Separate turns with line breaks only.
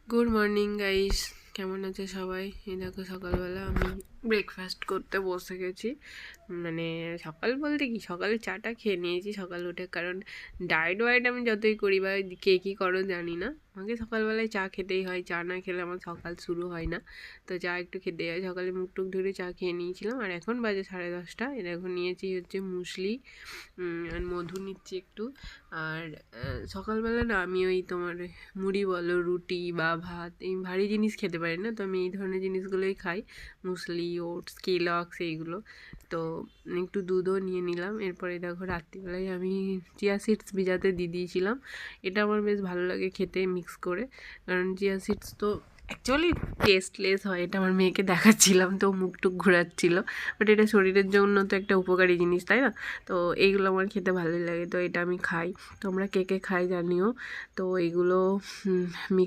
Good morning guys, কেমন আছে সবাই? এই দেখো সকালবেলা আমি ব্রেকফাস্ট করতে বসে গেছি। মানে সকাল বলতে কি, সকালে চাটা খেয়ে নিয়েছি সকাল উঠে, কারণ ডায়েট ওয়াইট আমি যতই করি বা কে কী করো জানি না, আমাকে সকালবেলায় চা খেতেই হয়। চা না খেলে আমার সকাল শুরু হয় না। তো চা একটু খেতেই হয়। সকালে মুখ টুক ধরে চা খেয়ে নিয়েছিলাম, আর এখন বাজে 10:30। এখন নিয়েছি হচ্ছে মুসলি, আর মধু নিচ্ছি একটু। আর সকালবেলা না আমি ওই তোমার মুড়ি বলো, রুটি বা ভাত, এই ভারী জিনিস খেতে পারি না, তো আমি এই ধরনের জিনিসগুলোই খাই। মুসলি, ওটস, কেলগস এইগুলো। তো একটু দুধও নিয়ে নিলাম। এরপরে দেখো রাত্রিবেলায় আমি চিয়া সিডস ভিজাতে দিয়ে দিয়েছিলাম। এটা আমার বেশ ভালো লাগে খেতে মিক্স করে, কারণ চিয়া সিডস তো অ্যাকচুয়ালি টেস্টলেস হয়। এটা আমার মেয়েকে দেখাচ্ছিলাম, তো মুখ টুক ঘোরাচ্ছিল, বাট এটা শরীরের জন্য তো একটা উপকারী জিনিস, তাই না? তো এইগুলো আমার খেতে ভালোই লাগে, তো এটা আমি খাই। তোমরা কে কে খাই জানিও। তো এইগুলো মিক্স